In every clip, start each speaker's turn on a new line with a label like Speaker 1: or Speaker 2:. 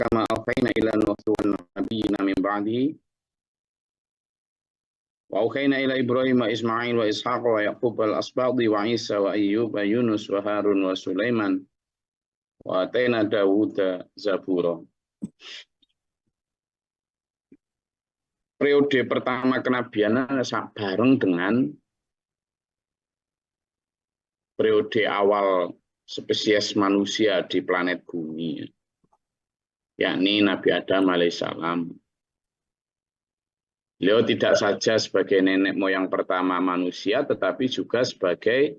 Speaker 1: kama auhayna ila Nuhin wan nabiyina min ba'dihi wa auhayna ila Ibrahim wa Ismail wa Ishaq wa Yaqub wal asbadi wa Isa wa Ayyub wa Yunus wa Harun wa Sulaiman wa atayna Dawuda Zabura. Periode pertama kenabian bareng dengan periode awal spesies manusia di planet bumi, yakni Nabi Adam alaihissalam. Beliau tidak saja sebagai nenek moyang pertama manusia, tetapi juga sebagai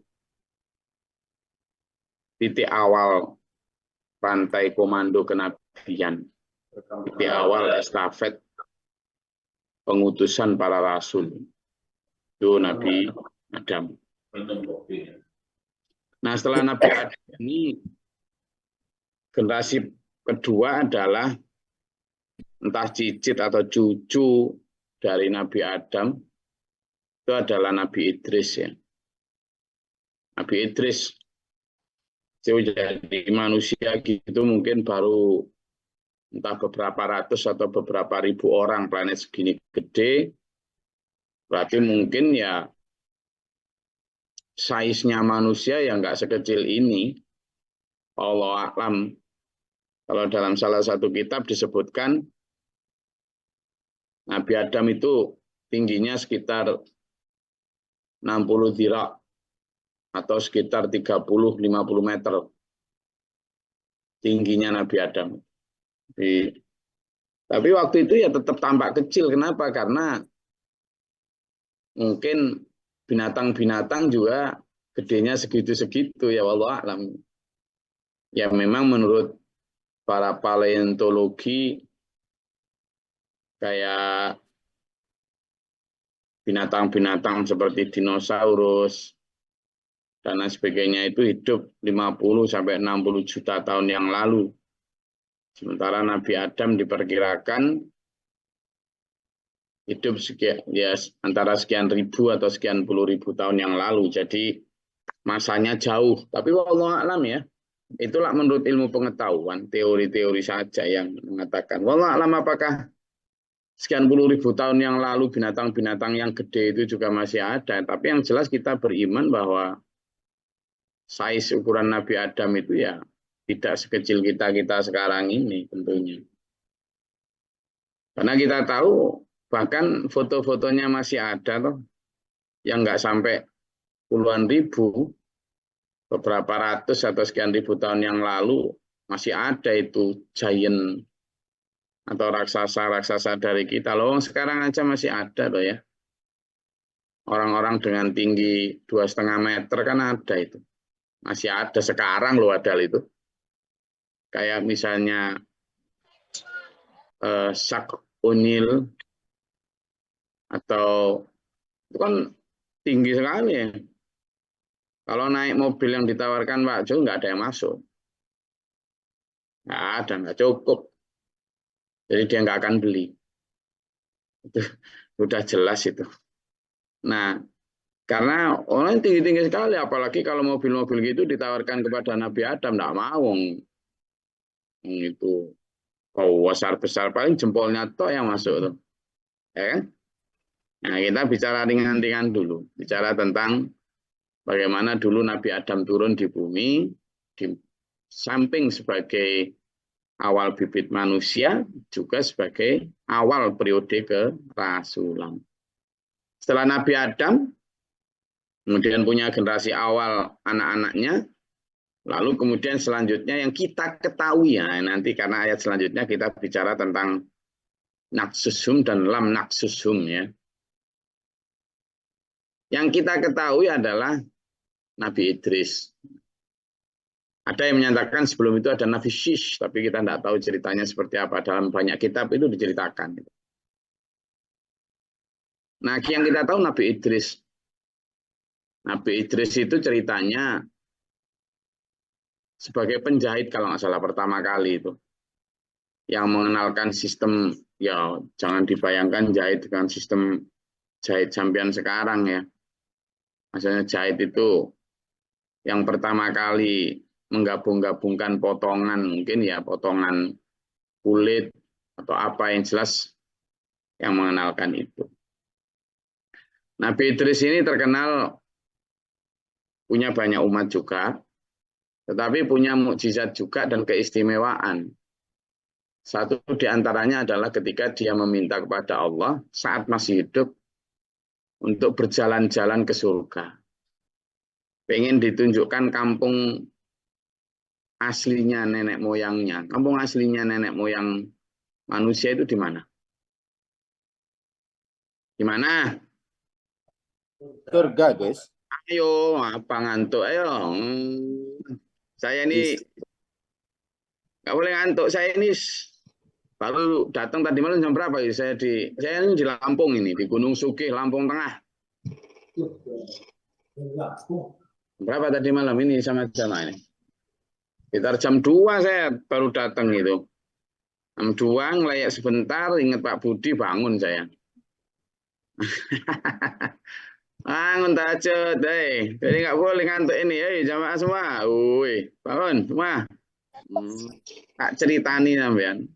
Speaker 1: titik awal rantai komando kenabian, titik awal estafet pengutusan para rasul. Itu Nabi Adam. Nah, setelah Nabi Adam ini, generasi kedua adalah entah cicit atau cucu dari Nabi Adam, itu adalah Nabi Idris ya. Nabi Idris jadi manusia gitu mungkin baru entah beberapa ratus atau beberapa ribu orang, planet segini gede, berarti mungkin ya size-nya manusia yang nggak sekecil ini. Allah a'lam. Kalau dalam salah satu kitab disebutkan Nabi Adam itu tingginya sekitar 60 dhira atau sekitar 30-50 meter tingginya Nabi Adam. Tapi waktu itu ya tetap tampak kecil. Kenapa? Karena mungkin binatang-binatang juga gedenya segitu-segitu ya wallahu a'lam. Ya memang menurut para paleontologi kayak binatang-binatang seperti dinosaurus dan lain sebagainya itu hidup 50-60 juta tahun yang lalu. Sementara Nabi Adam diperkirakan hidup antara sekian ribu atau sekian puluh ribu tahun yang lalu. Jadi masanya jauh. Tapi wallahu a'lam ya. Itulah menurut ilmu pengetahuan, teori-teori saja yang mengatakan. Wallahu a'lam apakah sekian puluh ribu tahun yang lalu binatang-binatang yang gede itu juga masih ada. Tapi yang jelas kita beriman bahwa size ukuran Nabi Adam itu ya tidak sekecil kita sekarang ini tentunya. Karena kita tahu bahkan foto-fotonya masih ada toh, yang nggak sampai puluhan ribu, beberapa ratus atau sekian ribu tahun yang lalu masih ada itu giant atau raksasa-raksasa dari kita. Loh sekarang aja masih ada loh ya. Orang-orang dengan tinggi 2,5 meter kan ada itu. Masih ada sekarang loh ada itu. Kayak misalnya Shaq O'Neal atau itu kan tinggi sekali ya. Kalau naik mobil yang ditawarkan Pak Jo nggak ada yang masuk. Nggak ada, nggak cukup. Jadi dia nggak akan beli. Itu udah jelas itu. Nah, karena orang tinggi-tinggi sekali, apalagi kalau mobil-mobil gitu ditawarkan kepada Nabi Adam, nggak mau. Itu besar-besar paling jempolnya toh yang masuk tuh. Ya kan? Nah, kita bicara ringan-ringan dulu. Bicara tentang bagaimana dulu Nabi Adam turun di bumi, di samping sebagai awal bibit manusia, juga sebagai awal periode kerasulan. Setelah Nabi Adam, kemudian punya generasi awal anak-anaknya, lalu kemudian selanjutnya yang kita ketahui ya, nanti karena ayat selanjutnya kita bicara tentang naksushum dan lam naksushum ya. Yang kita ketahui adalah Nabi Idris. Ada yang menyatakan sebelum itu ada Nabi Shish, tapi kita tidak tahu ceritanya seperti apa. Dalam banyak kitab itu diceritakan. Nah, yang kita tahu Nabi Idris. Nabi Idris itu ceritanya sebagai penjahit kalau nggak salah pertama kali itu. Yang mengenalkan sistem, ya jangan dibayangkan jahit dengan sistem jahit sampean sekarang ya. Maksudnya jahit itu yang pertama kali menggabung-gabungkan potongan, mungkin ya potongan kulit, atau apa yang jelas yang mengenalkan itu. Nabi Idris ini terkenal punya banyak umat juga, tetapi punya mukjizat juga dan keistimewaan. Satu di antaranya adalah ketika dia meminta kepada Allah saat masih hidup untuk berjalan-jalan ke surga. Pengen ditunjukkan kampung aslinya nenek moyangnya. Kampung aslinya nenek moyang manusia itu di mana? Di mana?
Speaker 2: Surga, guys.
Speaker 1: Ayo, apa ngantuk? Ayo. Saya ini nggak boleh ngantuk. Saya ini baru datang tadi malam jam berapa? Saya ini di Lampung ini, di Gunung Sugih, Lampung Tengah. Berapa tadi malam ini sama jamaah ini? Sekitar jam 2 saya baru datang itu. Jam 2 ngelayak sebentar, ingat Pak Budi, bangun saya. Bangun tajud, deh. Jadi nggak boleh ngantuk ini, jamaah semua. Woi, bangun semua. Tak ceritani sampean.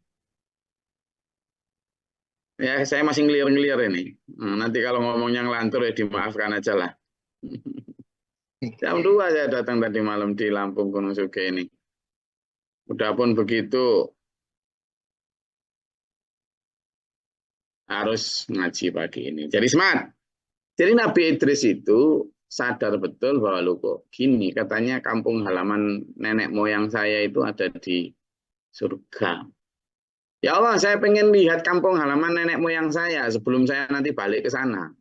Speaker 1: Ya, saya masih ngelir-ngelir ini. Nanti kalau ngomongnya ngelantur ya dimaafkan aja lah. Jam 2 saya datang tadi malam di Lampung Gunung Sugih ini. Udah pun begitu, harus ngaji pagi ini. Jadi semangat. Jadi Nabi Idris itu sadar betul bahwa lu kok gini, katanya kampung halaman nenek moyang saya itu ada di surga. Ya Allah, saya pengen lihat kampung halaman nenek moyang saya sebelum saya nanti balik ke sana.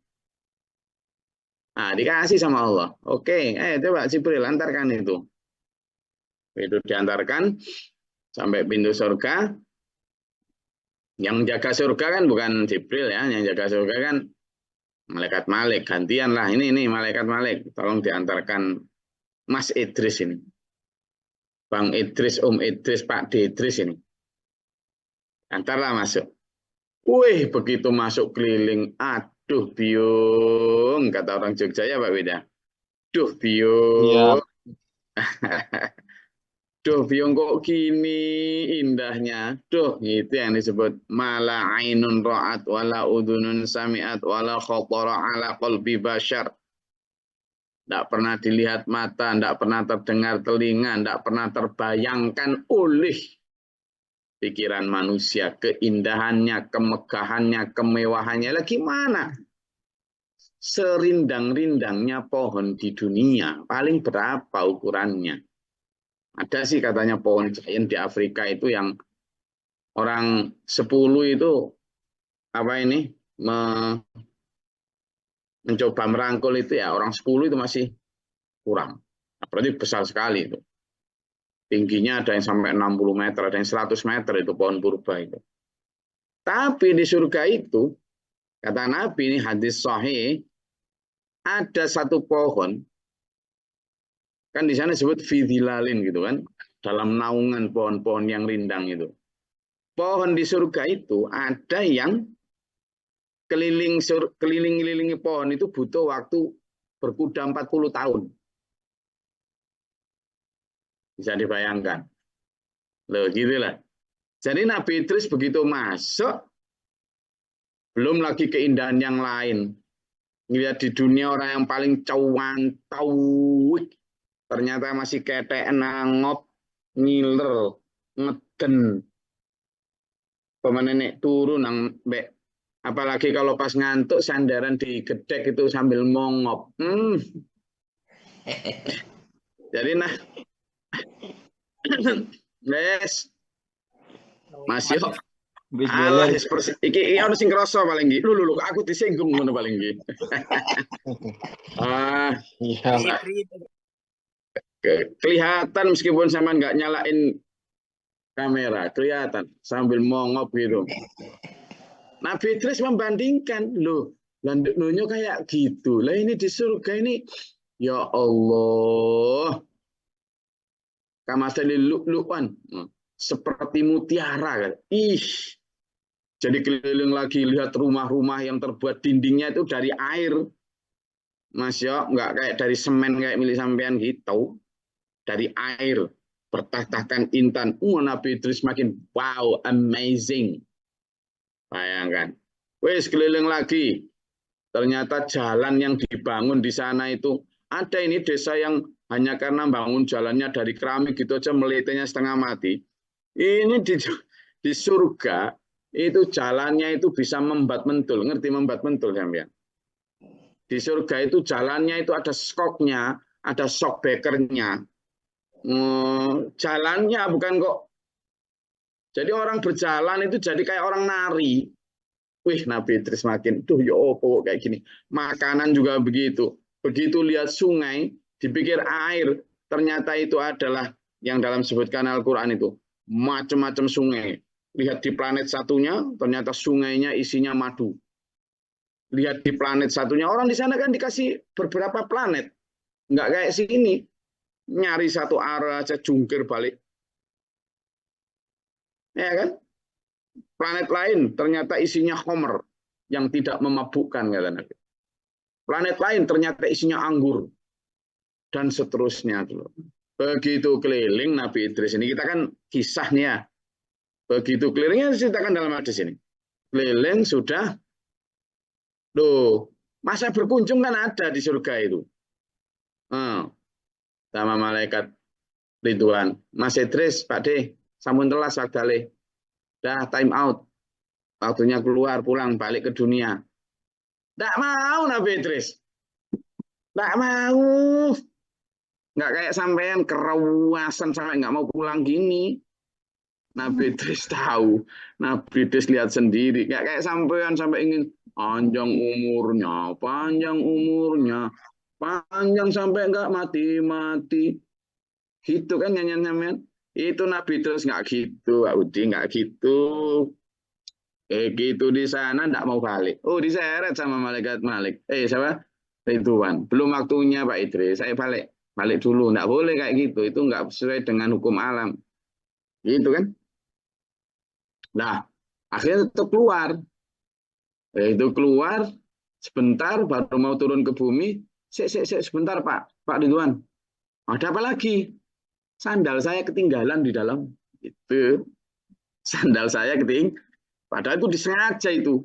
Speaker 1: Nah, dikasih sama Allah. Oke, coba Jibril antarkan itu. Itu diantarkan sampai pintu surga. Yang jaga surga kan bukan Jibril ya, yang jaga surga kan malaikat Malik. Gantian lah, ini malaikat Malik. Tolong diantarkan Mas Idris ini. Bang Idris, Idris, Pak D. Idris ini. Antarlah masuk. Wih, begitu masuk keliling. Aduh, biung. Kata orang Jogja ya Pak Wida. Duh, biung.
Speaker 2: Iya.
Speaker 1: Duh, biung kok gini indahnya. Duh, itu yang disebut mala ainun ra'at wala udunun sami'at wala khatara ala qalbi bashar. Tidak pernah dilihat mata, tidak pernah terdengar telinga, tidak pernah terbayangkan oleh pikiran manusia, keindahannya, kemegahannya, kemewahannya. Lagi mana? Serindang-rindangnya pohon di dunia, paling berapa ukurannya? Ada sih katanya pohon giant di Afrika itu yang orang 10 itu apa ini mencoba merangkul itu ya, orang 10 itu masih kurang. Nah, berarti besar sekali itu. Tingginya ada yang sampai 60 meter, ada yang 100 meter itu pohon purba itu. Tapi di surga itu, kata Nabi ini hadis sahih, ada satu pohon, kan di sana disebut fidhilalin gitu kan, dalam naungan pohon-pohon yang rindang itu. Pohon di surga itu ada yang keliling-kelilingi pohon itu butuh waktu berkuda 40 tahun. Bisa dibayangkan. Loh, gitulah. Jadi Nabi Idris begitu masuk, belum lagi keindahan yang lain. Lihat di dunia orang yang paling cawantauik, ternyata masih ketek nangop, ngiler, ngeden. Pemenenek turun nang mbek. Apalagi kalau pas ngantuk sandaran di gedek itu sambil mongop. Jadi nah, guys, Mas yo, alah, iki ono sing krasa paling nggih. Lho, aku disinggung ngono paling nggih.
Speaker 2: Iya.
Speaker 1: Kelihatan meskipun sama nggak nyalain kamera, kelihatan sambil mongop gitu. Nabi Idris membandingkan, loh, landuknya kayak gitu. Lah ini di surga ini, ya Allah, kamasalil lu'lu'an, seperti mutiara. Jadi keliling lagi lihat rumah-rumah yang terbuat dindingnya itu dari air. Mas yo, nggak kayak dari semen kayak milik sampean gitu. Dari air. bertahtakan intan. Nabi Idris makin wow, amazing. Bayangkan. Wes keliling lagi. Ternyata jalan yang dibangun di sana itu ada ini desa yang hanya karena bangun jalannya dari keramik gitu aja melitenya setengah mati. Ini di surga itu jalannya itu bisa membat mentul. Ngerti membat mentul sampean? Di surga itu jalannya itu ada skoknya, ada shockbreakernya. Jalannya bukan kok. Jadi orang berjalan itu jadi kayak orang nari. Wih, Nabi Idris makin, tuh ya opo kayak gini. Makanan juga begitu. Begitu lihat sungai, dipikir air, ternyata itu adalah yang dalam sebutkan Al-Quran itu. Macam-macam sungai. Lihat di planet satunya, ternyata sungainya isinya madu. Lihat di planet satunya, orang di sana kan dikasih beberapa planet. Nggak kayak sini. Nyari satu arah aja jungkir balik. Ya kan? Planet lain ternyata isinya homer yang tidak memabukkan, kata Nabi. Planet lain ternyata isinya anggur dan seterusnya. Begitu keliling Nabi Idris ini, kita kan kisahnya ya. Begitu kelilingnya diceritakan dalam hadis ini. Keliling sudah, masa berkunjung kan ada di surga itu. Sama malaikat Ridwan. Mas Idris, Pak D, sampun telas waktale. Dah time out. Waktunya keluar, pulang, balik ke dunia. Nggak mau Nabi Idris. Nggak mau. Nggak kayak sampean kerawasan sampai nggak mau pulang gini. Nabi Idris tahu. Nabi Idris lihat sendiri. Nggak kayak sampean sampai ingin panjang umurnya. Panjang sampai nggak mati-mati. Gitu kan nyanyian-nyanyian. Itu Nabi Idris nggak gitu, Pak Udi nggak gitu. Gitu di sana nggak mau balik. Oh, diseret sama malaikat Malik. Siapa? Ridwan. Belum waktunya Pak Idris. Saya balik dulu. Nggak boleh kayak gitu. Itu nggak sesuai dengan hukum alam. Gitu kan? Nah, akhirnya tetap keluar. Itu keluar sebentar baru mau turun ke bumi. Sebentar Pak Ridwan. Ada apa lagi? Sandal saya ketinggalan di dalam. Itu sandal saya padahal itu disengaja itu.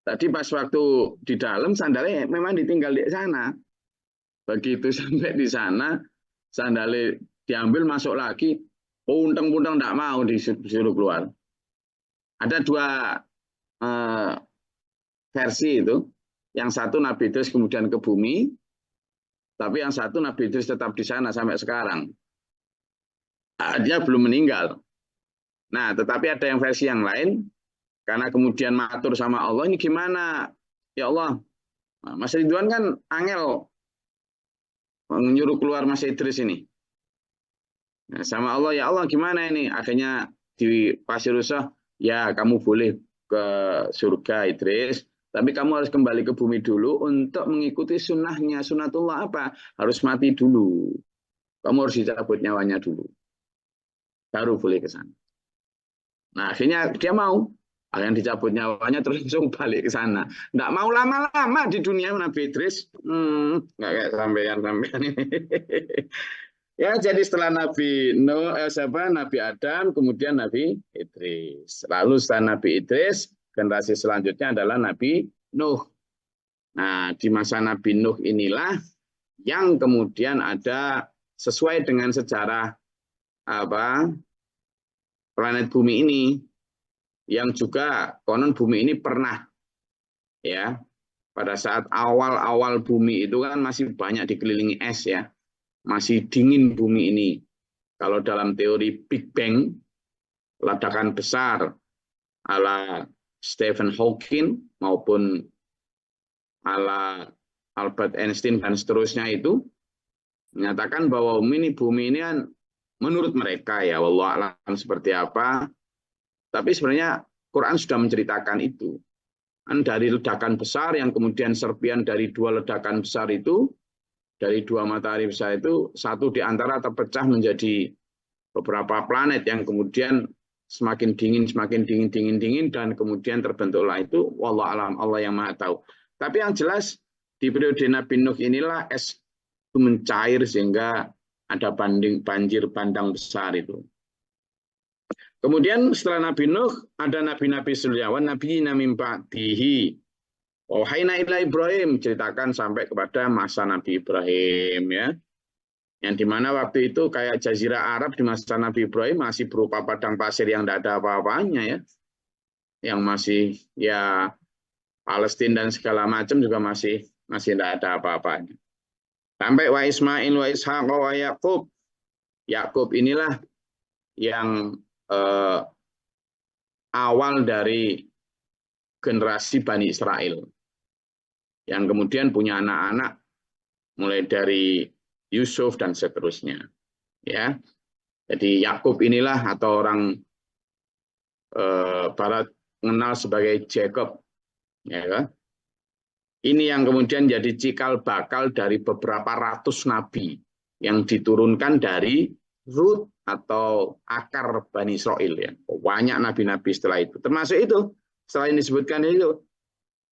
Speaker 1: Tadi pas waktu di dalam sandalnya memang ditinggal di sana. Begitu sampai di sana, sandalnya diambil masuk lagi, punteng-punteng tidak mau disuruh keluar. Ada dua versi itu. Yang satu Nabi Idris kemudian ke bumi, tapi yang satu Nabi Idris tetap di sana sampai sekarang. Dia belum meninggal. Nah, tetapi ada yang versi yang lain, karena kemudian matur sama Allah, ini gimana? Ya Allah, Mas Ridwan kan angel menyuruh keluar Mas Idris ini. Nah, sama Allah, ya Allah gimana ini? Akhirnya di Pasir Rusuh, ya kamu boleh ke surga Idris, tapi kamu harus kembali ke bumi dulu untuk mengikuti sunnahnya. Sunnatullah apa? Harus mati dulu. Kamu harus dicabut nyawanya dulu. Baru boleh ke sana. Nah, akhirnya dia mau. Akhirnya dicabut nyawanya terus langsung balik ke sana. Nggak mau lama-lama di dunia Nabi Idris. Nggak kayak sampean ini. Ya, jadi setelah Nabi Adam, kemudian Nabi Idris. Lalu setelah Nabi Idris, generasi selanjutnya adalah Nabi Nuh. Nah, di masa Nabi Nuh inilah yang kemudian ada sesuai dengan sejarah planet bumi ini, yang juga konon bumi ini pernah ya pada saat awal-awal bumi itu kan masih banyak dikelilingi es ya, masih dingin bumi ini. Kalau dalam teori Big Bang, ledakan besar ala Stephen Hawking maupun ala Albert Einstein dan seterusnya itu menyatakan bahwa bumi ini kan menurut mereka ya, wallah alam seperti apa. Tapi sebenarnya Quran sudah menceritakan itu. Dari ledakan besar yang kemudian serpian dari dua ledakan besar itu, dari dua matahari besar itu, satu di antara terpecah menjadi beberapa planet yang kemudian semakin dingin, dan kemudian terbentuklah itu, wallah alam, Allah yang maha tahu. Tapi yang jelas di periode Nabi Nuh inilah es itu mencair sehingga ada banjir bandang besar itu. Kemudian setelah Nabi Nuh ada nabi-nabi Sulyawan, Nabi Namim Ba'dihi. Wahayna ila Ibrahim, ceritakan sampai kepada masa Nabi Ibrahim ya. Yang dimana waktu itu kayak Jazirah Arab di masa Nabi Ibrahim masih berupa padang pasir yang tidak ada apa-apanya ya. Yang masih ya Palestina dan segala macam juga masih tidak ada apa-apanya. Sampai wa Ismail wa Ishaq wa Yakub. Yakub inilah yang awal dari generasi Bani Israel. Yang kemudian punya anak-anak mulai dari Yusuf dan seterusnya. Ya. Jadi Yakub inilah atau orang Barat mengenal sebagai Jacob. Ya kan? Ini yang kemudian jadi cikal bakal dari beberapa ratus nabi yang diturunkan dari root atau akar Bani Israel ya. Banyak nabi-nabi setelah itu. Termasuk itu, setelah ini disebutkan itu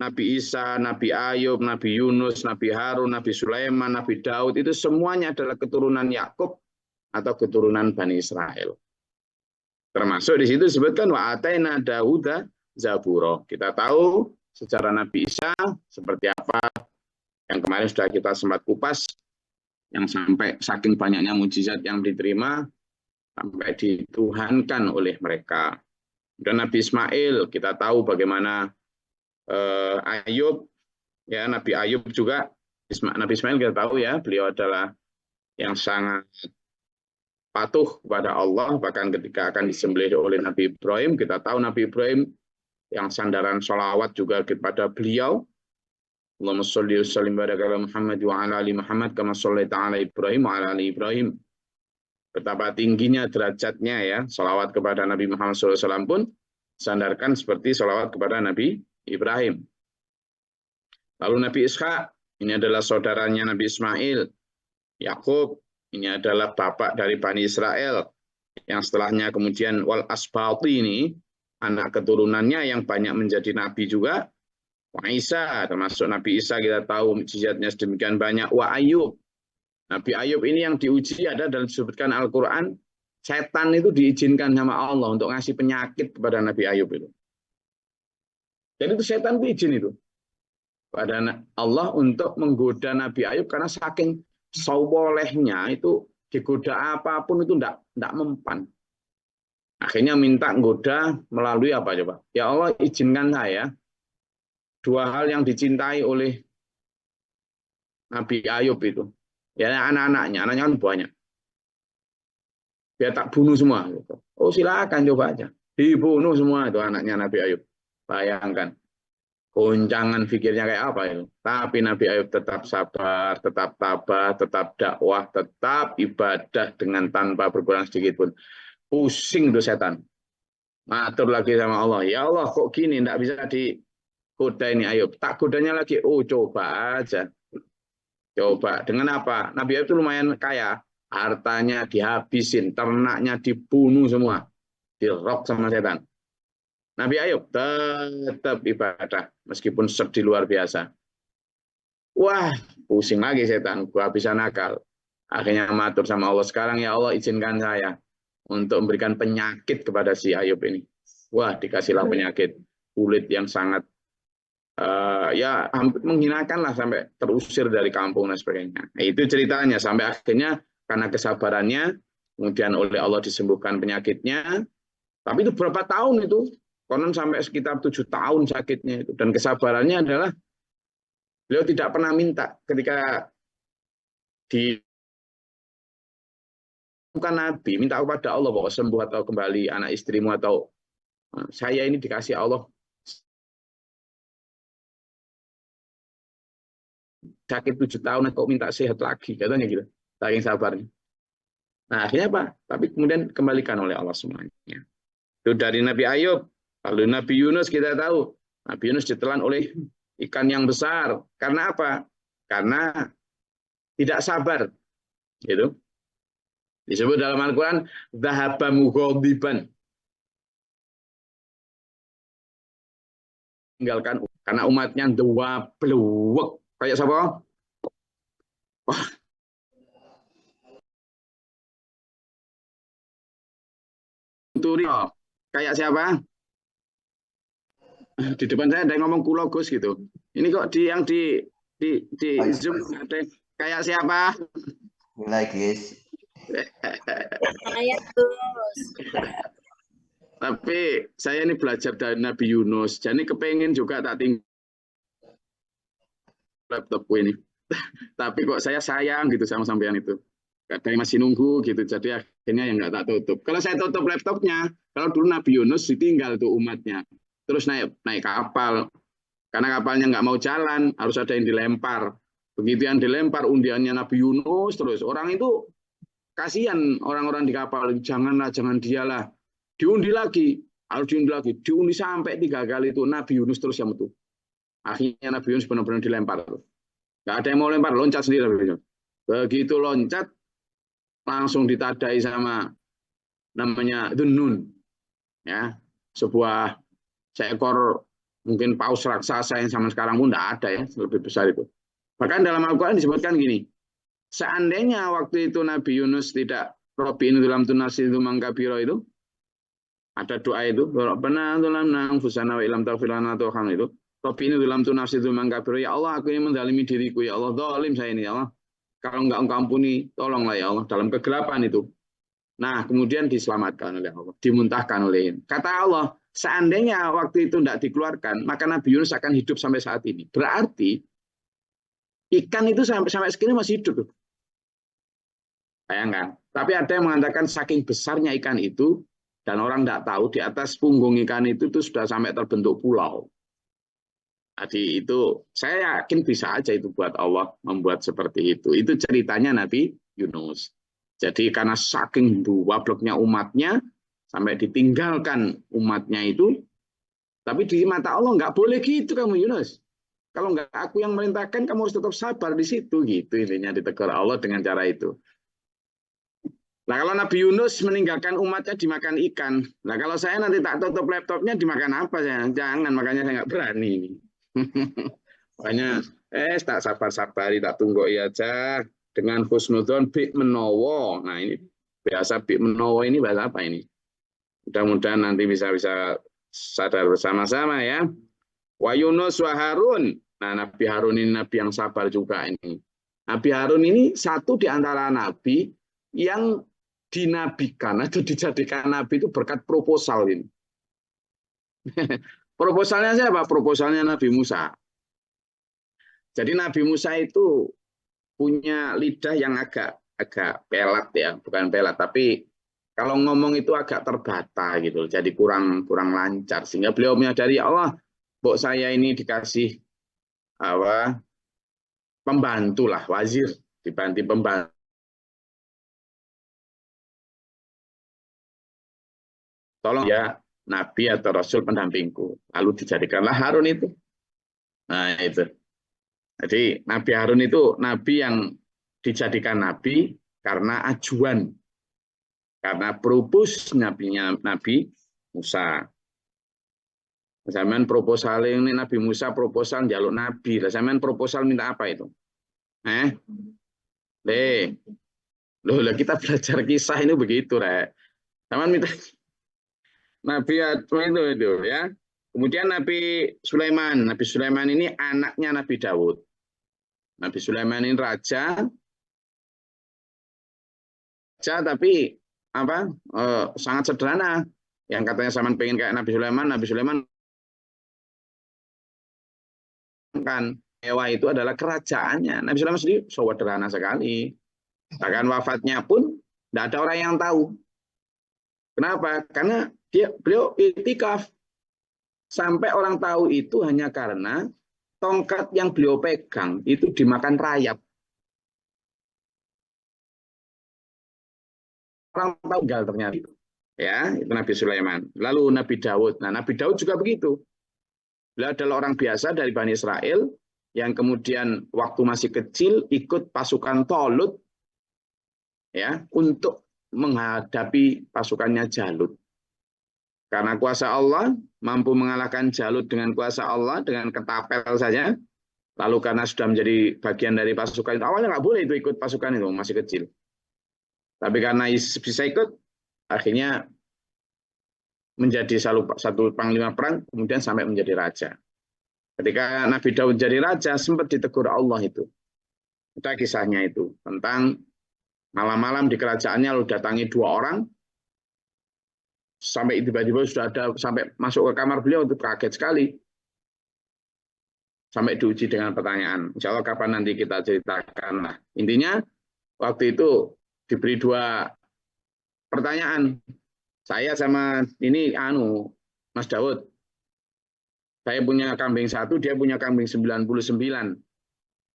Speaker 1: Nabi Isa, Nabi Ayub, Nabi Yunus, Nabi Harun, Nabi Sulaiman, Nabi Daud itu semuanya adalah keturunan Yakub atau keturunan Bani Israel. Termasuk di situ disebutkan wa ataina Dauda Zaburo. Kita tahu secara Nabi Isa seperti apa yang kemarin sudah kita sempat kupas, yang sampai saking banyaknya mujizat yang diterima sampai dituhankan oleh mereka. Dan Nabi Ismail kita tahu bagaimana Ayub ya, Nabi Ayub juga Nabi Ismail kita tahu ya, beliau adalah yang sangat patuh kepada Allah, bahkan ketika akan disembelih oleh Nabi Ibrahim kita tahu Nabi Ibrahim yang sandaran sholawat juga kepada beliau. Allahumma sholli wa sallim baraka ala Muhammad wa ala ali Muhammad kama shallaita ala Ibrahim wa ala ali Ibrahim. Betapa tingginya derajatnya ya, sholawat kepada Nabi Muhammad SAW pun sandarkan seperti sholawat kepada Nabi Ibrahim. Lalu Nabi Ishak, ini adalah saudaranya Nabi Ismail. Yakub, ini adalah bapak dari Bani Israel. Yang setelahnya kemudian wal asbati ini, anak keturunannya yang banyak menjadi nabi juga. Wa Isa, termasuk Nabi Isa kita tahu mujizatnya sedemikian banyak. Wa Ayub. Nabi Ayub ini yang diuji ada dalam disebutkan Al-Quran, setan itu diizinkan sama Allah untuk ngasih penyakit kepada Nabi Ayub itu. Jadi itu setan itu izin itu pada Allah untuk menggoda Nabi Ayub karena saking solehnya itu digoda apapun itu tidak mempan. Akhirnya minta goda melalui apa coba? Ya Allah izinkan saya dua hal yang dicintai oleh Nabi Ayub itu. Ya anak-anaknya kan banyak. Biar tak bunuh semua. Gitu. Oh silakan coba aja. Dibunuh semua itu anaknya Nabi Ayub. Bayangkan. Goncangan pikirnya kayak apa itu. Tapi Nabi Ayub tetap sabar, tetap tabah, tetap dakwah, tetap ibadah dengan tanpa berkurang sedikit pun. Pusing tuh setan. Matur lagi sama Allah. Ya Allah kok gini tidak bisa digoda ini Ayub. Tak godanya lagi. Oh coba aja. Coba. Dengan apa? Nabi Ayub itu lumayan kaya. Hartanya dihabisin. Ternaknya dibunuh semua. Dirok sama setan. Nabi Ayub tetap ibadah meskipun sedih luar biasa. Wah, pusing lagi setan, gua bisa nakal. Akhirnya matur sama Allah, sekarang ya Allah izinkan saya untuk memberikan penyakit kepada si Ayub ini. Wah, dikasihlah penyakit kulit yang sangat ya hampir menghinakan lah sampai terusir dari kampung dan sebagainya. Nah, itu ceritanya sampai akhirnya karena kesabarannya kemudian oleh Allah disembuhkan penyakitnya. Tapi itu berapa tahun itu? Konon sampai sekitar 7 tahun sakitnya itu. Dan kesabarannya adalah beliau tidak pernah minta ketika di bukan Nabi, minta kepada Allah bahwa sembuh atau kembali anak istrimu atau saya ini dikasih Allah sakit 7 tahun kok minta sehat lagi katanya gitu. Saking sabarnya. Nah, akhirnya apa? Tapi kemudian kembalikan oleh Allah semuanya. Itu dari Nabi Ayub. Lalu Nabi Yunus kita tahu, Nabi Yunus ditelan oleh ikan yang besar. Karena apa? Karena tidak sabar. Gitu. Disebut dalam Al-Quran, Dhahaba mughadiban. Tinggalkan karena umatnya dua peluwek. Kayak siapa? Wah, dituturi. Oh, kayak siapa? Di depan saya ada yang ngomong kulo Gus gitu. Ini kok di Zoom ada kayak siapa?
Speaker 2: Mulai guys.
Speaker 3: Saya terus.
Speaker 1: Tapi saya ini belajar dari Nabi Yunus. Jadi kepengen juga tak tinggal laptopku ini. Tapi kok saya sayang gitu sama sampean itu. Kadang masih nunggu gitu. Jadi akhirnya yang nggak tak tutup. Kalau saya tutup laptopnya, kalau dulu Nabi Yunus ditinggal tuh umatnya. Terus naik kapal. Karena kapalnya nggak mau jalan, harus ada yang dilempar. Begitu yang dilempar undiannya Nabi Yunus terus. Orang itu kasihan orang-orang di kapal. Janganlah, jangan dialah. Diundi lagi, harus diundi lagi. Diundi sampai 3 kali itu Nabi Yunus terus yang itu. Akhirnya Nabi Yunus benar-benar dilempar. Nggak ada yang mau lempar, loncat sendiri. Begitu loncat, langsung ditadai sama namanya Dhunnun. Ya, sebuah seekor mungkin paus raksasa yang sama sekarang pun tidak ada ya, lebih besar itu. Bahkan dalam Al-Quran disebutkan gini, seandainya waktu itu Nabi Yunus tidak Robbi ini dalam tunasidu mangkabiro itu, ada doa itu, Rabbana dzalamna anfusana wa illam taghfir lana turhamna itu. Robbi ini dalam tunasidu mangkabiro, ya Allah aku ini menzalimi diriku, ya Allah zalim saya ini ya Allah. Kalau enggak engkau ampuni, tolonglah ya Allah dalam kegelapan itu. Nah, kemudian diselamatkan oleh Allah, dimuntahkan oleh. Kata Allah, seandainya waktu itu tidak dikeluarkan, maka Nabi Yunus akan hidup sampai saat ini. Berarti ikan itu sampai sekarang masih hidup. Bayangkan. Tapi ada yang mengatakan saking besarnya ikan itu, dan orang tidak tahu di atas punggung ikan itu sudah sampai terbentuk pulau. Jadi itu saya yakin bisa aja itu buat Allah membuat seperti itu. Itu ceritanya Nabi Yunus. Jadi karena saking wableknya umatnya sampai ditinggalkan umatnya itu, tapi di mata Allah nggak boleh gitu kamu Yunus. Kalau nggak aku yang merintahkan, kamu harus tetap sabar di situ gitu intinya ditegur Allah dengan cara itu. Nah kalau Nabi Yunus meninggalkan umatnya dimakan ikan. Nah kalau saya nanti tak tutup laptopnya dimakan apa saya? Jangan, makanya saya nggak berani ini. Makanya tak sabar-sabari, tak tunggu aja dengan husnudzon bi menowo. Nah ini biasa bi menowo ini bahasa apa ini? Mudah-mudahan nanti bisa sadar bersama-sama ya. Wa Yunus wa Harun. Nah Nabi Harun ini nabi yang sabar juga ini. Nabi Harun ini satu di antara nabi yang dinabikan atau dijadikan nabi itu berkat proposal ini. Proposalnya siapa? Proposalnya Nabi Musa. Jadi Nabi Musa itu punya lidah yang agak pelat ya, bukan pelat, tapi kalau ngomong itu agak terbata gitu, jadi kurang lancar. Sehingga beliau menyadari Allah, mbok saya ini dikasih pembantu lah, wazir, dibantu pembantu. Tolong ya Nabi atau Rasul pendampingku. Lalu dijadikanlah Harun itu. Nah itu. Jadi Nabi Harun itu Nabi yang dijadikan Nabi karena ajuan. Karena propos Nabi Musa. Zaman proposal ini Nabi Musa proposal jaluk Nabi. Zaman proposal minta apa itu? Loh, kita belajar kisah ini begitu, Rek. Zaman minta Nabi itu ya. Kemudian Nabi Sulaiman. Nabi Sulaiman ini anaknya Nabi Daud. Nabi Sulaiman ini raja tapi sangat sederhana. Yang katanya zaman pengen kayak Nabi Sulaiman kan mewah itu adalah kerajaannya. Nabi Sulaiman sendiri sederhana sekali. Bahkan wafatnya pun tidak ada orang yang tahu. Kenapa? Karena beliau iktikaf. Sampai orang tahu itu hanya karena tongkat yang beliau pegang itu dimakan rayap. Orang tahu tinggal ternyata itu. Ya, itu Nabi Sulaiman. Lalu Nabi Daud. Nah, Nabi Daud juga begitu. Beliau adalah orang biasa dari Bani Israel yang kemudian waktu masih kecil ikut pasukan Tolut ya untuk menghadapi pasukannya Jalut. Karena kuasa Allah mampu mengalahkan Jalut dengan kuasa Allah dengan ketapel saja. Lalu karena sudah menjadi bagian dari pasukan itu, awalnya nggak boleh itu ikut pasukan itu masih kecil. Tapi karena bisa ikut, akhirnya menjadi satu panglima perang, kemudian sampai menjadi raja. Ketika Nabi Daud jadi raja, sempat ditegur Allah itu. Kita kisahnya itu, tentang malam-malam di kerajaannya lalu datangi 2 orang, sampai tiba-tiba sudah ada, sampai masuk ke kamar beliau, itu kaget sekali. Sampai diuji dengan pertanyaan. Insya Allah kapan nanti kita ceritakan. Nah, intinya, waktu itu diberi 2 pertanyaan. Saya sama ini Mas Daud. Saya punya kambing 1, dia punya kambing 99.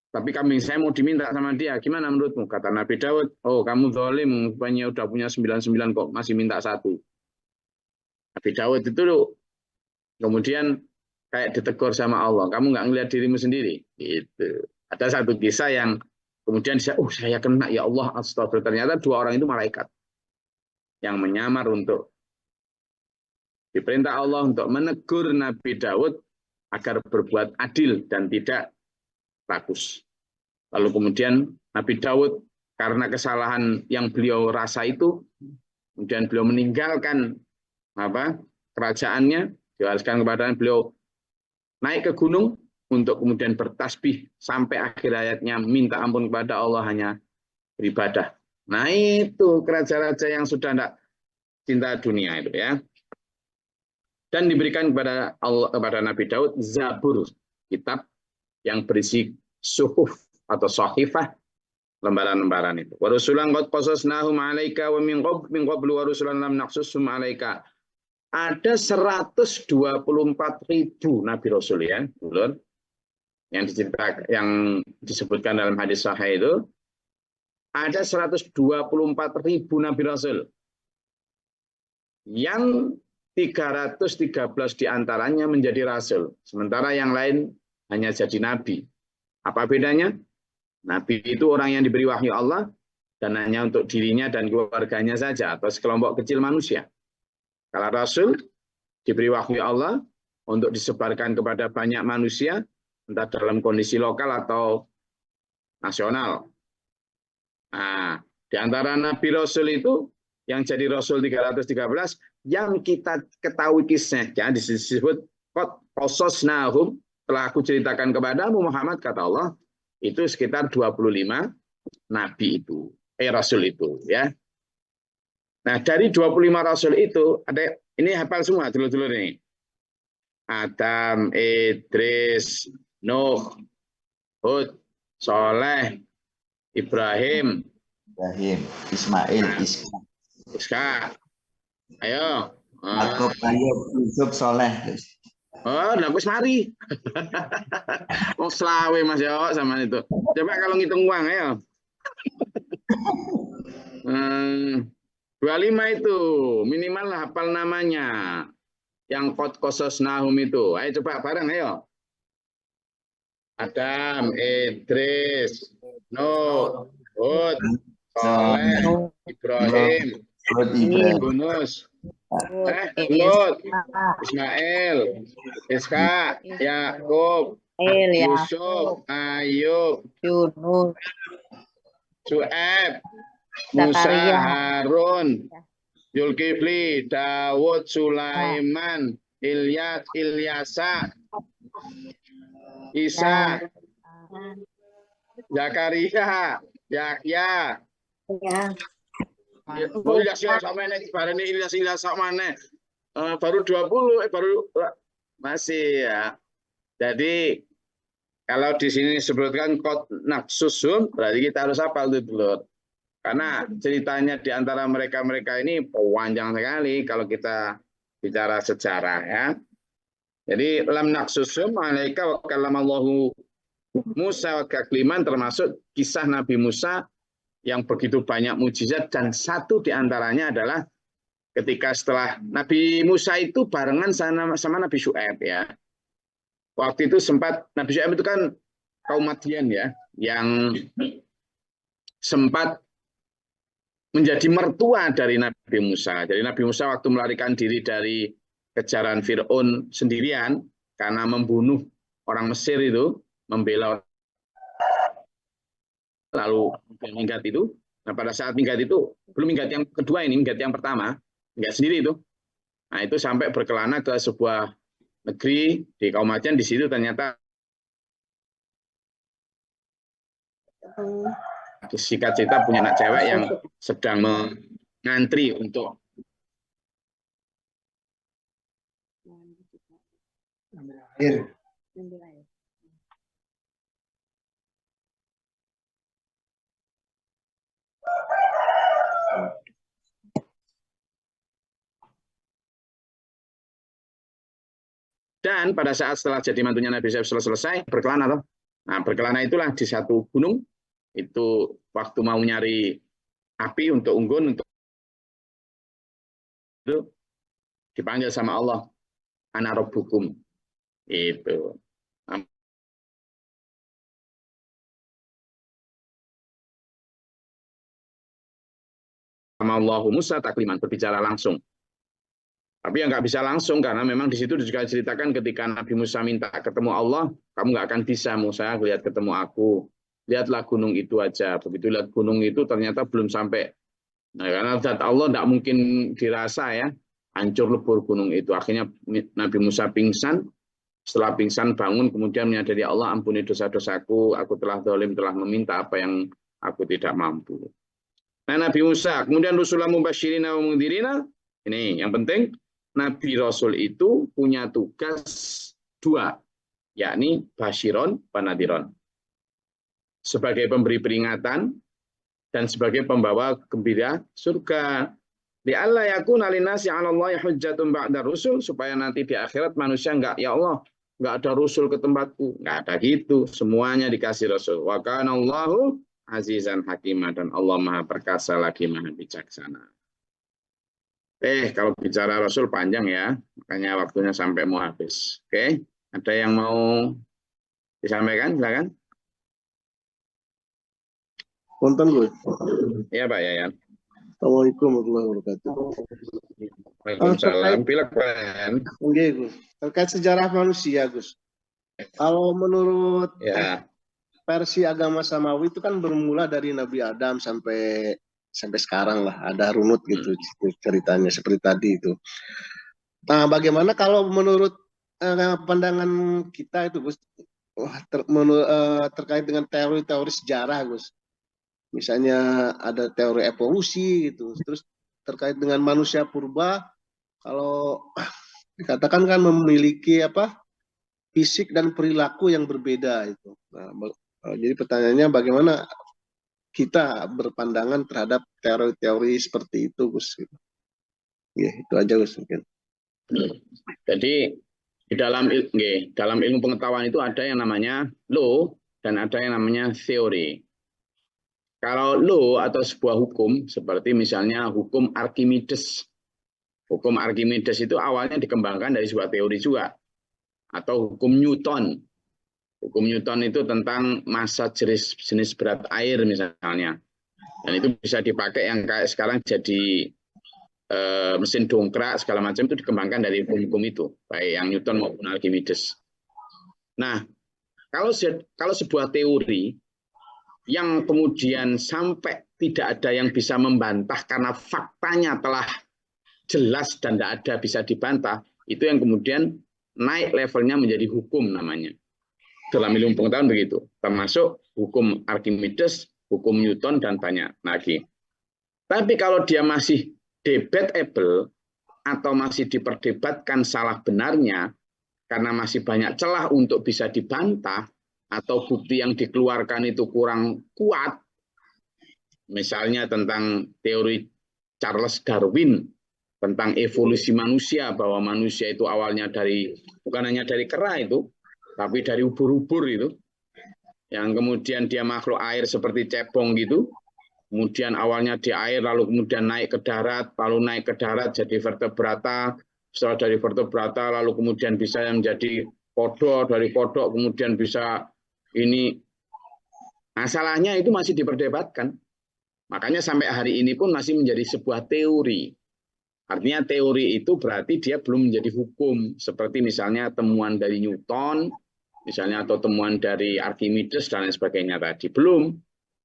Speaker 1: Tapi kambing saya mau diminta sama dia. Gimana menurutmu? Kata Nabi Daud, oh kamu zalim, rupanya udah punya 99 kok masih minta 1. Nabi Daud itu kemudian kayak ditegur sama Allah. Kamu nggak ngelihat dirimu sendiri. Gitu. Ada satu kisah yang kemudian saya kena ya Allah, astagfirullah. Ternyata 2 orang itu malaikat yang menyamar untuk diperintah Allah untuk menegur Nabi Daud agar berbuat adil dan tidak rakus. Lalu kemudian Nabi Daud karena kesalahan yang beliau rasa itu, kemudian beliau meninggalkan kerajaannya, diwariskan kepada beliau naik ke gunung untuk kemudian bertasbih sampai akhir hayatnya minta ampun kepada Allah, hanya beribadah. Nah itu raja-raja yang sudah tidak cinta dunia itu ya. Dan diberikan kepada Allah, kepada Nabi Daud, Zabur, kitab yang berisi suhuf atau sahifah, lembaran-lembaran itu. Wa rusulan qad qasasnahum 'alaika wa min qablu wa rusulan lam naqsushum 'alaika. Ada 124.000 nabi rasul ya, Ulun. Yang diceritakan, yang disebutkan dalam hadis sahih itu ada 124.000 nabi rasul. Yang 313 diantaranya menjadi rasul, sementara yang lain hanya jadi nabi. Apa bedanya? Nabi itu orang yang diberi wahyu Allah dan hanya untuk dirinya dan keluarganya saja atau sekelompok kecil manusia. Kalau rasul diberi wahyu Allah untuk disebarkan kepada banyak manusia, entah dalam kondisi lokal atau nasional. Nah, di antara nabi rasul itu yang jadi rasul 313, yang kita ketahui kisahnya disebut qad qasasnahum, telah aku ceritakan kepadamu Muhammad, kata Allah, itu sekitar 25 nabi itu, rasul itu ya. Nah, dari 25 rasul itu ada, ini hafal semua dulur-dulur ini. Adam, Idris, Nuh, Hud, Soleh, Ibrahim,
Speaker 2: Ismail,
Speaker 1: Ishak. Ayo.
Speaker 2: Yakub, Ayub, Yusuf, Soleh.
Speaker 1: Oh, nah wis mari. Oh, selawe Mas yo sama itu. Coba kalau ngitung uang ayo. 25 itu minimal lah hafal namanya. Yang qad qasasnahum itu. Ayo coba bareng ayo. Adam, Idris, Nuh, Hud, Soleh, Ibrahim, Yunus, Lut, Ismail, Ishak, Yakub, Yusuf, Ayub,
Speaker 3: Yunus,
Speaker 1: Syuaib, Musa, Harun, Zulkifli, Dawud, Sulaiman, Ilyas, Ilyasa, Isa, Zakaria, Yahya. Oh, Ilyas sama ini bareng Ilyas sama mana? Baru 20, baru masih ya. Jadi kalau di sini disebutkan qad naqsusum, berarti kita harus hafal itu dulu. Karena ceritanya di antara mereka-mereka ini panjang sekali kalau kita bicara sejarah ya. Jadi lam naqsusum alaika wa kallamallahu Musa wa takliman, termasuk kisah Nabi Musa yang begitu banyak mujizat, dan satu diantaranya adalah ketika setelah Nabi Musa itu barengan sama Nabi Syuaib ya. Waktu itu sempat Nabi Syuaib itu kan kaum Madian ya, yang sempat menjadi mertua dari Nabi Musa. Jadi Nabi Musa waktu melarikan diri dari kejaran Fir'aun sendirian karena membunuh orang Mesir itu, membela lalu minggat itu. Nah pada saat minggat itu, belum minggat yang kedua ini, minggat yang pertama, minggat sendiri itu. Nah, itu sampai berkelana ke sebuah negeri di Kaumajan, di situ ternyata singkat cerita punya anak cewek yang sedang mengantri untuk
Speaker 4: Air.
Speaker 1: dan pada saat setelah jadi mantunya Nabi selesai berkelana toh. Nah, berkelana itulah di satu gunung itu waktu mau nyari api untuk unggun untuk itu dipanggil sama Allah, ana rabbukum. Itu. Sama Allahu Musa takliman, berbicara langsung. Tapi yang nggak bisa langsung karena memang di situ juga diceritakan ketika Nabi Musa minta ketemu Allah, kamu nggak akan bisa Musa lihat ketemu aku. Lihatlah gunung itu aja. Begitu lihat gunung itu ternyata belum sampai. Nah, karena zat Allah tidak mungkin dirasa ya, hancur lebur gunung itu. Akhirnya Nabi Musa pingsan. Setelah pingsan bangun kemudian menyadari Allah, ampuni dosa-dosaku, aku telah zalim, telah meminta apa yang aku tidak mampu. Nah, Nabi Musa, kemudian Rasulullah mubasyirina wa mundhirina. Ini yang penting, Nabi Rasul itu punya tugas dua, yakni basyiron wa nadhiron. Sebagai pemberi peringatan dan sebagai pembawa gembira surga. Di Allah yakuna linnasi 'ala Allahi hujjatun ba'da rusul, supaya nanti di akhirat manusia enggak, ya Allah, enggak ada rasul ke tempatku. Enggak ada gitu, semuanya dikasih rasul. Wa kana Allahu azizan hakimah, dan Allah Maha perkasa lagi Maha bijaksana. Kalau bicara rasul panjang ya, makanya waktunya sampai mau habis. Oke, ada yang mau disampaikan? Silakan.
Speaker 4: Konten gue.
Speaker 1: Ya Pak Yayan.
Speaker 4: Assalamualaikum warahmatullahi wabarakatuh.
Speaker 1: Waalaikumsalam. Pilek Pak.
Speaker 4: Oke, Gus. Terkait sejarah manusia, Gus. Kalau menurut versi agama Samawi itu kan bermula dari Nabi Adam sampai sekarang lah, ada runut gitu ceritanya seperti tadi itu. Nah, bagaimana kalau menurut pandangan kita itu, Gus, terkait dengan teori-teori sejarah, Gus? Misalnya ada teori evolusi gitu, terus terkait dengan manusia purba, kalau dikatakan kan memiliki fisik dan perilaku yang berbeda itu. Nah, jadi pertanyaannya bagaimana kita berpandangan terhadap teori-teori seperti itu, Gus? Ya, itu aja, Gus, mungkin.
Speaker 1: Jadi di dalam ilmu pengetahuan itu ada yang namanya law dan ada yang namanya teori. Kalau law atau sebuah hukum, seperti misalnya hukum Archimedes. Hukum Archimedes itu awalnya dikembangkan dari sebuah teori juga. Atau hukum Newton. Hukum Newton itu tentang massa jenis berat air misalnya. Dan itu bisa dipakai yang kayak sekarang jadi mesin dongkrak, segala macam itu dikembangkan dari hukum-hukum itu. Baik yang Newton maupun Archimedes. Nah, kalau sebuah teori yang kemudian sampai tidak ada yang bisa membantah karena faktanya telah jelas dan tidak ada bisa dibantah, itu yang kemudian naik levelnya menjadi hukum namanya. Dalam ilmu pengetahuan begitu, termasuk hukum Archimedes, hukum Newton, dan banyak lagi. Tapi kalau dia masih debatable atau masih diperdebatkan salah benarnya, karena masih banyak celah untuk bisa dibantah, atau bukti yang dikeluarkan itu kurang kuat, misalnya tentang teori Charles Darwin tentang evolusi manusia, bahwa manusia itu awalnya bukan hanya dari kera itu, tapi dari ubur-ubur itu, yang kemudian dia makhluk air seperti cebong gitu, kemudian awalnya di air, lalu kemudian naik ke darat, lalu naik ke darat jadi vertebrata, setelah dari vertebrata lalu kemudian bisa menjadi kodok, dari kodok kemudian bisa ini. Masalahnya itu masih diperdebatkan. Makanya sampai hari ini pun masih menjadi sebuah teori. Artinya teori itu berarti dia belum menjadi hukum. Seperti misalnya temuan dari Newton, misalnya, atau temuan dari Archimedes dan lain sebagainya tadi. Belum.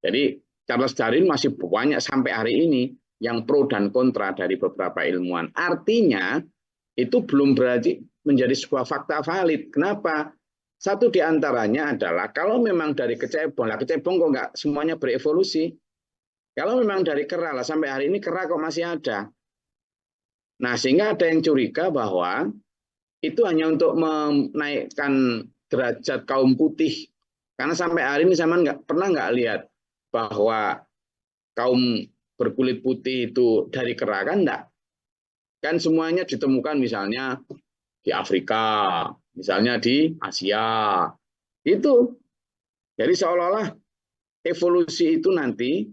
Speaker 1: Jadi Charles Darwin masih banyak sampai hari ini yang pro dan kontra dari beberapa ilmuwan. Artinya itu belum berarti menjadi sebuah fakta valid. Kenapa? Satu di antaranya adalah kalau memang dari kecebong, lah kecebong kok nggak semuanya berevolusi. Kalau memang dari kera lah sampai hari ini kera kok masih ada. Nah, sehingga ada yang curiga bahwa itu hanya untuk menaikkan derajat kaum putih. Karena sampai hari ini sama pernah nggak lihat bahwa kaum berkulit putih itu dari kera, kan enggak? Kan semuanya ditemukan misalnya di Afrika, misalnya di Asia. Itu. Jadi seolah-olah evolusi itu nanti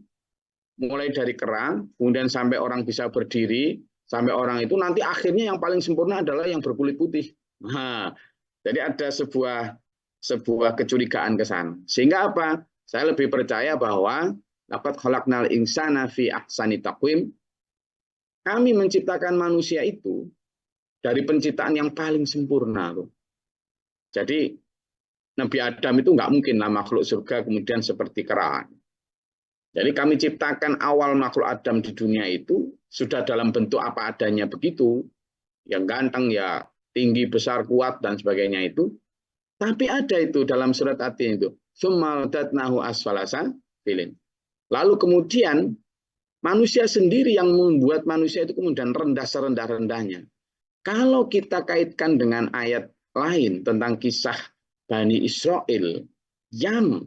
Speaker 1: mulai dari kera, kemudian sampai orang bisa berdiri, sampai orang itu nanti akhirnya yang paling sempurna adalah yang berkulit putih. Nah, jadi ada sebuah kecurigaan ke sana. Sehingga apa? Saya lebih percaya bahwa laqad khalaqnal insana fi ahsani taqwim. Kami menciptakan manusia itu dari penciptaan yang paling sempurna. Jadi Nabi Adam itu nggak mungkinlah makhluk surga kemudian seperti kera. Jadi kami ciptakan awal makhluk Adam di dunia itu sudah dalam bentuk apa adanya begitu. Yang ganteng ya, tinggi, besar, kuat, dan sebagainya itu. Tapi ada itu dalam surat At-Tin itu. Tsumma radadnahu asfala safilin. Lalu kemudian manusia sendiri yang membuat manusia itu kemudian rendah serendah-rendahnya. Kalau kita kaitkan dengan ayat lain tentang kisah Bani Israel yang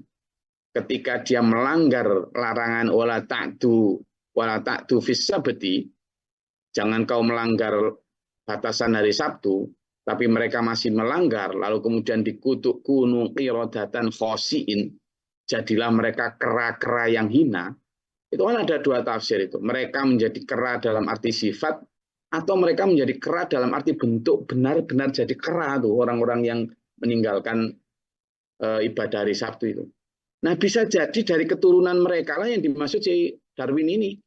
Speaker 1: ketika dia melanggar larangan wala ta'du fis sabti, jangan kau melanggar batasan hari Sabtu, tapi mereka masih melanggar, lalu kemudian dikutuk kunu qiradatan khosiin, jadilah mereka kera-kera yang hina. Itu kan ada dua tafsir itu. Mereka menjadi kera dalam arti sifat, atau mereka menjadi kera dalam arti bentuk, benar-benar jadi kera tuh orang-orang yang meninggalkan ibadah hari Sabtu itu. Nah, bisa jadi dari keturunan mereka lah yang dimaksud si Darwin ini.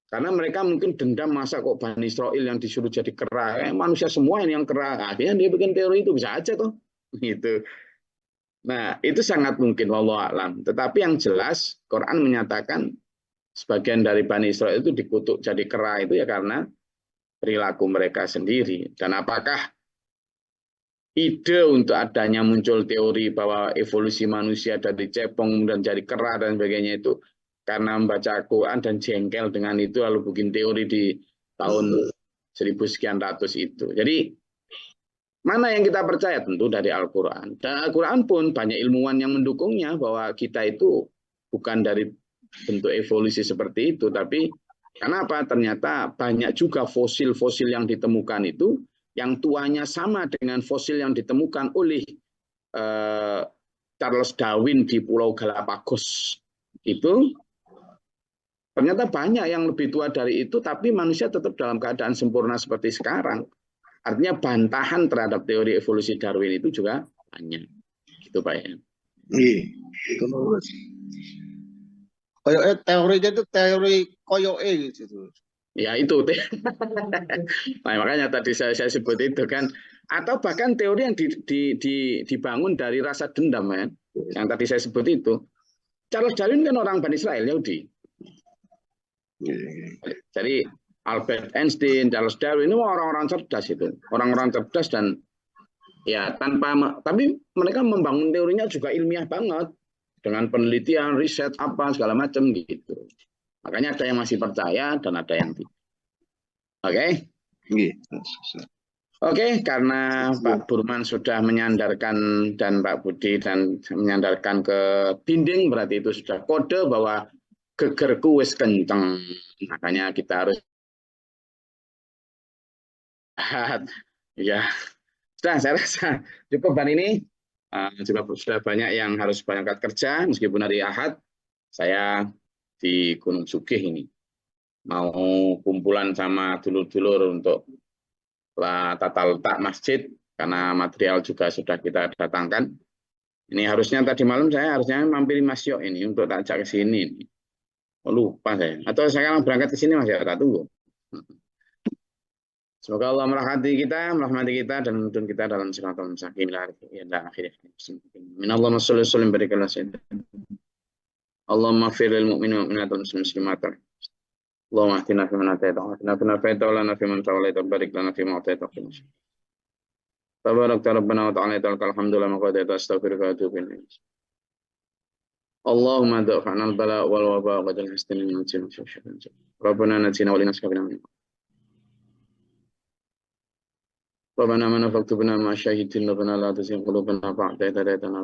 Speaker 1: Karena mereka mungkin dendam masa kok Bani Israel yang disuruh jadi kera. Manusia semua ini yang kera. Akhirnya dia bikin teori itu, bisa aja toh. Gitu. Nah, itu sangat mungkin, wallahu a'lam. Tetapi yang jelas, Quran menyatakan sebagian dari Bani Israel itu dikutuk jadi kera itu ya karena perilaku mereka sendiri. Dan apakah ide untuk adanya muncul teori bahwa evolusi manusia dari cepong dan jadi kera dan sebagainya itu karena membaca Al-Quran dan jengkel dengan itu lalu bikin teori di tahun 1000 sekian ratus itu. Jadi mana yang kita percaya? Tentu dari Al-Quran. Dan Al-Quran pun banyak ilmuwan yang mendukungnya bahwa kita itu bukan dari bentuk evolusi seperti itu, tapi kenapa? Ternyata banyak juga fosil-fosil yang ditemukan itu yang tuanya sama dengan fosil yang ditemukan oleh Charles Darwin di Pulau Galapagos. Itu ternyata banyak yang lebih tua dari itu, tapi manusia tetap dalam keadaan sempurna seperti sekarang. Artinya bantahan terhadap teori evolusi Darwin itu juga banyak. Gitu Pak ya.
Speaker 4: Koyoke teorinya itu teori koyoke gitu.
Speaker 1: Ya itu. Nah, makanya tadi saya sebut itu kan. Atau bahkan teori yang dibangun dari rasa dendam ya. Yang tadi saya sebut itu. Charles Darwin kan orang Bani Israel, Yahudi. Jadi Albert Einstein, Charles Darwin itu orang-orang cerdas itu. Orang-orang cerdas dan ya tapi mereka membangun teorinya juga ilmiah banget. Dengan penelitian, riset, apa, segala macam gitu. Makanya ada yang masih percaya dan ada yang tidak. Oke? Oke, karena Pak Burman sudah menyandarkan dan Pak Budi dan menyandarkan ke dinding, berarti itu sudah kode bahwa gegerku wis kenceng. Makanya kita harus ya. Saya rasa cukup ban ini. Juga sudah banyak yang harus berangkat kerja, meskipun hari Ahad, saya di Gunung Sugih ini. Mau kumpulan sama dulur-dulur untuk tata letak masjid, karena material juga sudah kita datangkan. Ini harusnya tadi malam saya harusnya mampir Mas Yok ini untuk tak ajak ke sini. Oh, lupa saya. Atau saya akan berangkat ke sini Mas Yok, tak tunggu. Semoga Allah merahmati kita dan menuntun kita dalam siratal mustaqim ila akhir. Minallahu sholli sallim barakallahu sayyidina. Allahumma fir lil mu'minin wal mu'minat wal muslimin اللهم اهدنا فيمن هديت وعافنا فيمن عافيت ولنا فيمن توليت وبارك لنا فيما أعطيت وقنا شر تبارك ربنا وتعالى لك الحمد لله ما قضيت أستغفرك وأتوب إليك اللهم ادفع عنا البلاء والوباء وقد الحسن من نفسنا ربنا نجينا ولناس كبنا من ربنا من فاكتبنا مع الشاهدين ربنا لا تزغ قلوبنا بعد إذ هديتنا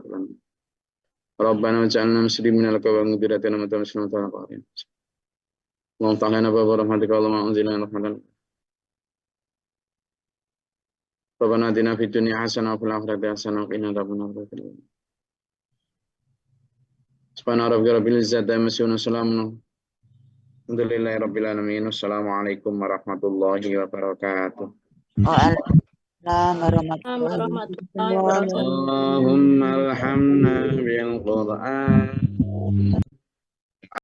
Speaker 1: ربنا واجعلنا مسلمين لك ومن ذريتنا أمة مسلمة لك وأرنا اللهم افتح لنا باب رحمتك اللهم أنزل لنا رحمتك ربنا آتنا في الدنيا حسنة وفي الآخرة حسنة وقنا عذاب النار سبحان ربك رب العزة عما يصفون وسلام الحمد لله رب العالمين والسلام عليكم ورحمة الله وبركاته
Speaker 2: Waalaikumsalam warahmatullahi
Speaker 3: Warahmatullahi wabarakatuh.
Speaker 2: wabarakatuh.
Speaker 1: اللهم ارحمنا بالقرآن